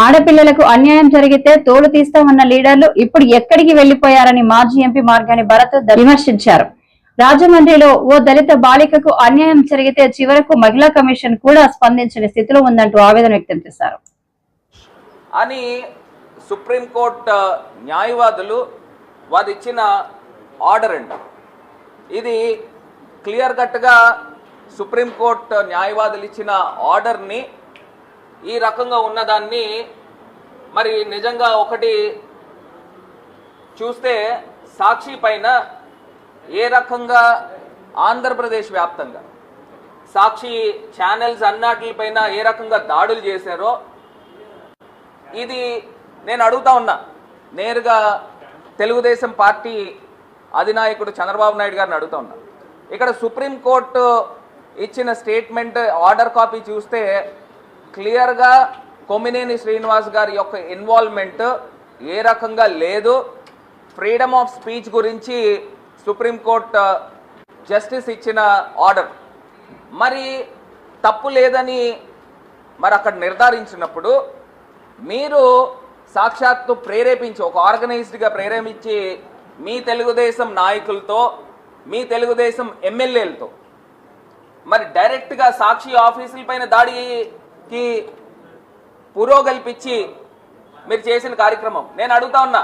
ఆడపిల్లలకు అన్యాయం జరిగితే తోలు తీస్తామన్న లీడర్లు ఇప్పుడు ఎక్కడికి వెళ్లిపోయారని మాజీ ఎంపీ మార్గాని భరత్ విమర్శించారు. రాజమండ్రిలో ఓ దళిత బాలికకు అన్యాయం జరిగితే చివరకు మహిళా కమిషన్ కూడా స్పందించని స్థితిలో ఉందంటూ ఆవేదన వ్యక్తం చేశారు. అని సుప్రీంకోర్టు న్యాయవాదులు వారు ఇచ్చిన ఆర్డర్ అండి. ఇది క్లియర్ కట్గా సుప్రీంకోర్టు న్యాయవాదులు ఇచ్చిన ఆర్డర్ని ఈ రకంగా ఉన్నదాన్ని మరి నిజంగా ఒకటి చూస్తే సాక్షి పైన ఏ రకంగా ఆంధ్రప్రదేశ్ వ్యాప్తంగా సాక్షి ఛానల్స్ అన్నిటిపైన ఏ రకంగా దాడులు చేశారో ఇది నేను అడుగుతా ఉన్నా. నేరుగా తెలుగుదేశం పార్టీ అధినాయకుడు చంద్రబాబు నాయుడు గారిని అడుగుతా ఉన్నా. ఇక్కడ సుప్రీంకోర్టు ఇచ్చిన స్టేట్మెంట్ ఆర్డర్ కాపీ చూస్తే క్లియర్గా కొమ్మినేని శ్రీనివాస్ గారి యొక్క ఇన్వాల్వ్మెంట్ ఏ రకంగా లేదు. ఫ్రీడమ్ ఆఫ్ స్పీచ్ గురించి సుప్రీంకోర్టు జస్టిస్ ఇచ్చిన ఆర్డర్ మరి తప్పు లేదని మరి అక్కడ నిర్ధారించినప్పుడు మీరు సాక్షాత్తు ప్రేరేపించి ఒక ఆర్గనైజ్డ్గా ప్రేరేపించి మీ తెలుగుదేశం నాయకులతో మీ తెలుగుదేశం ఎమ్మెల్యేలతో మరి డైరెక్ట్గా సాక్షి ఆఫీసుల పైన దాడికి పురోగల్పించి మీరు చేసిన కార్యక్రమం నేను అడుగుతా ఉన్నా.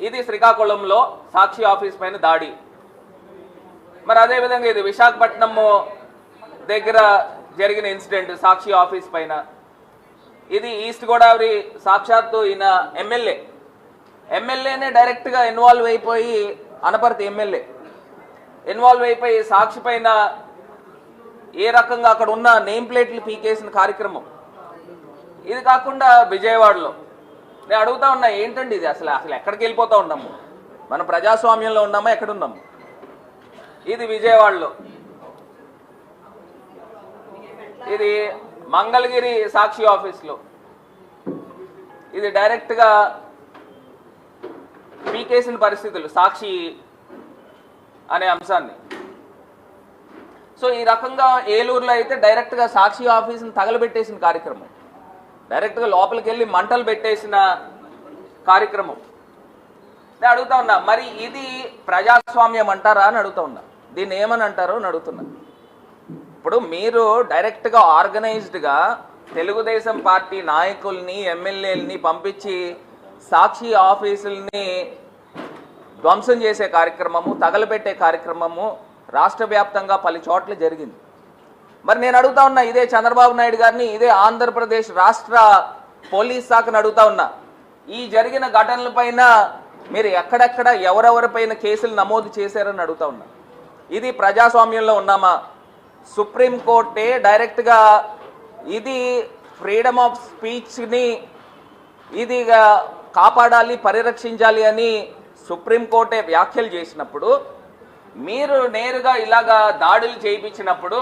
ఇది శ్రీకాకుళంలో సాక్షి ఆఫీస్ పైన దాడి, మరి అదేవిధంగా ఇది విశాఖపట్నం దగ్గర జరిగిన ఇన్సిడెంట్ సాక్షి ఆఫీస్ పైన, ఇది ఈస్ట్ గోదావరి సాక్షాత్తు ఈయన ఎమ్మెల్యేనే డైరెక్ట్గా ఇన్వాల్వ్ అయిపోయి అనపర్తి ఎమ్మెల్యే ఇన్వాల్వ్ అయిపోయి సాక్షి పైన ఏ రకంగా అక్కడ ఉన్న నేమ్ ప్లేట్లు పీకేసిన కార్యక్రమం. ఇది కాకుండా విజయవాడలో నేను అడుగుతా ఉన్నా, ఏంటండి ఇది అసలు ఎక్కడికి వెళ్ళిపోతూ ఉన్నాము? మనం ప్రజాస్వామ్యంలో ఉన్నామా, ఎక్కడున్నాము? ఇది విజయవాడలో, ఇది మంగళగిరి సాక్షి ఆఫీస్లో, ఇది డైరెక్ట్గా పీకేసిన పరిస్థితులు సాక్షి అనే అంశాన్ని. సో ఈ రకంగా ఏలూరులో అయితే డైరెక్ట్గా సాక్షి ఆఫీస్ని తగలబెట్టేసిన కార్యక్రమం, డైరెక్ట్గా లోపలికి వెళ్ళి మంటలు పెట్టేసిన కార్యక్రమం. నేను అడుగుతా ఉన్నా, మరి ఇది ప్రజాస్వామ్యం అంటారా అని అడుగుతా ఉన్నా. దీన్ని ఏమని అంటారో అని అడుగుతున్నా. ఇప్పుడు మీరు డైరెక్ట్గా ఆర్గనైజ్డ్గా తెలుగుదేశం పార్టీ నాయకుల్ని ఎమ్మెల్యేలని పంపించి సాక్షి ఆఫీసుల్ని ధ్వంసం చేసే కార్యక్రమము, తగలబెట్టే కార్యక్రమము రాష్ట్ర వ్యాప్తంగా పలు చోట్ల జరిగింది. మరి నేను అడుగుతా ఉన్నా, ఇదే చంద్రబాబు నాయుడు గారిని, ఇదే ఆంధ్రప్రదేశ్ రాష్ట్ర పోలీస్ శాఖను అడుగుతా ఉన్నా, ఈ జరిగిన ఘటనలపైన మీరు ఎక్కడెక్కడ ఎవరెవరిపైన కేసులు నమోదు చేశారని అడుగుతా ఉన్నా. ఇది ప్రజాస్వామ్యంలో ఉన్నామా? సుప్రీంకోర్టే డైరెక్ట్గా ఇది ఫ్రీడమ్ ఆఫ్ స్పీచ్ని ఇది కాపాడాలి, పరిరక్షించాలి అని సుప్రీంకోర్టే వ్యాఖ్యలు చేసినప్పుడు మీరు నేరుగా ఇలాగా దాడులు చేయించినప్పుడు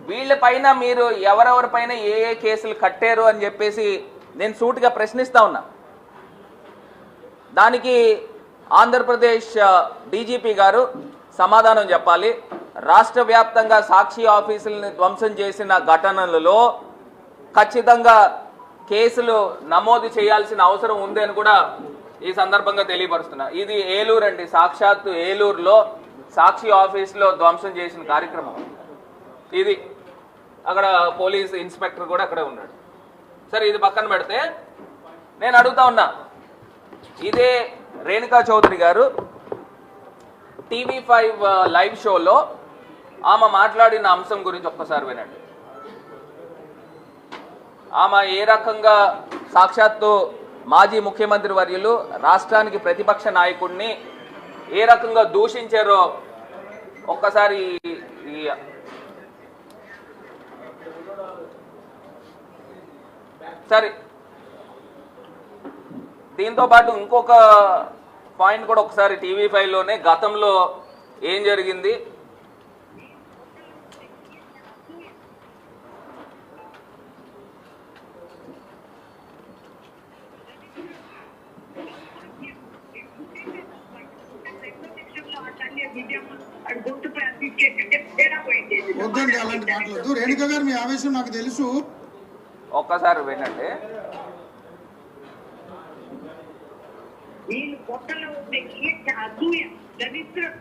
వీళ్ళపైన మీరు ఎవరెవరిపైన ఏ ఏ కేసులు కట్టారు అని చెప్పేసి నేను సూటిగా ప్రశ్నిస్తా ఉన్నా. దానికి ఆంధ్రప్రదేశ్ డీజీపీ గారు సమాధానం చెప్పాలి. రాష్ట్ర వ్యాప్తంగా సాక్షి ఆఫీసుల్ని ధ్వంసం చేసిన ఘటనలలో ఖచ్చితంగా కేసులు నమోదు చేయాల్సిన అవసరం ఉంది అని కూడా ఈ సందర్భంగా తెలియపరుస్తున్నా. ఇది ఏలూరు అండి, సాక్షాత్తు ఏలూరులో సాక్షి ఆఫీసులో ధ్వంసం చేసిన కార్యక్రమం ఇది. అక్కడ పోలీస్ ఇన్స్పెక్టర్ కూడా అక్కడే ఉన్నాడు. సరే, ఇది పక్కన పెడితే నేను అడుగుతా ఉన్నా, ఇదే రేణుకా చౌదరి గారు TV5 లైవ్ షోలో ఆమె మాట్లాడిన అంశం గురించి ఒక్కసారి వినండి. ఆమె ఏ రకంగా సాక్షాత్తు మాజీ ముఖ్యమంత్రి వర్యులు రాష్ట్రానికి ప్రతిపక్ష నాయకుడిని ఏ రకంగా దూషించారో ఒక్కసారి సరే, దీంతో పాటు ఇంకొక పాయింట్ కూడా ఒకసారి TV5లోనే గతంలో ఏం జరిగింది, వద్దండి అలాంటి మాటలు. రేణుక గారు మీ ఆవేశం నాకు తెలుసు, ఒక్కసారి వినండి. పొట్టలో ఉండే అసూయ దరిద్రం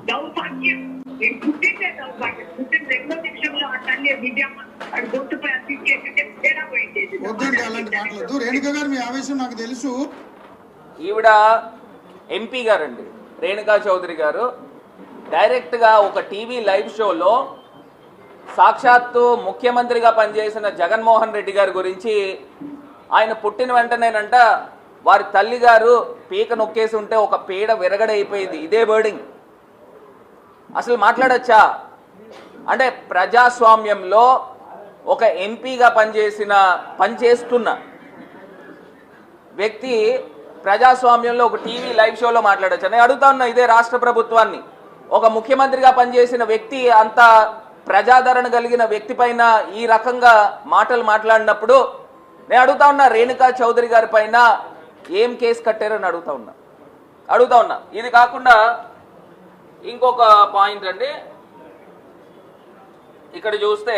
దౌర్భాగ్యం నేను పుట్టిందే దౌర్భాగ్యం పుట్టిన రెండో నిమిషంలో ఆ తల్లి విజయమ్మ అటు గొంతుపై తీసుకెళ్తే తేడా పోయింది. వద్దండి అలాంటి మాట్లాడదు. రేణుక గారు మీ ఆవేశం నాకు తెలుసు. ఈవిడ ఎంపీ గారండి రేణుకా చౌదరి గారు డైరెక్ట్గా ఒక టీవీ లైవ్ షోలో సాక్షాత్తు ముఖ్యమంత్రిగా పనిచేసిన జగన్మోహన్ రెడ్డి గారి గురించి ఆయన పుట్టిన వెంటనేనంట వారి తల్లి గారు పీక నొక్కేసి ఉంటే ఒక పీడ విరగడైపోయింది. ఇదే వర్డింగ్. అసలు మాట్లాడచ్చా? అంటే ప్రజాస్వామ్యంలో ఒక ఎంపీగా పనిచేస్తున్న వ్యక్తి ప్రజాస్వామ్యంలో ఒక టీవీ లైవ్ షోలో మాట్లాడచ్చు. నేను అడుగుతా ఉన్నా ఇదే రాష్ట్ర ప్రభుత్వాన్ని, ఒక ముఖ్యమంత్రిగా పనిచేసిన వ్యక్తి, అంత ప్రజాదరణ కలిగిన వ్యక్తి పైన ఈ రకంగా మాటలు మాట్లాడినప్పుడు నేను అడుగుతా ఉన్నా రేణుకా చౌదరి గారి పైన ఏం కేసు కట్టారని అడుగుతా ఉన్నా. ఇది కాకుండా ఇంకొక పాయింట్ అండి, ఇక్కడ చూస్తే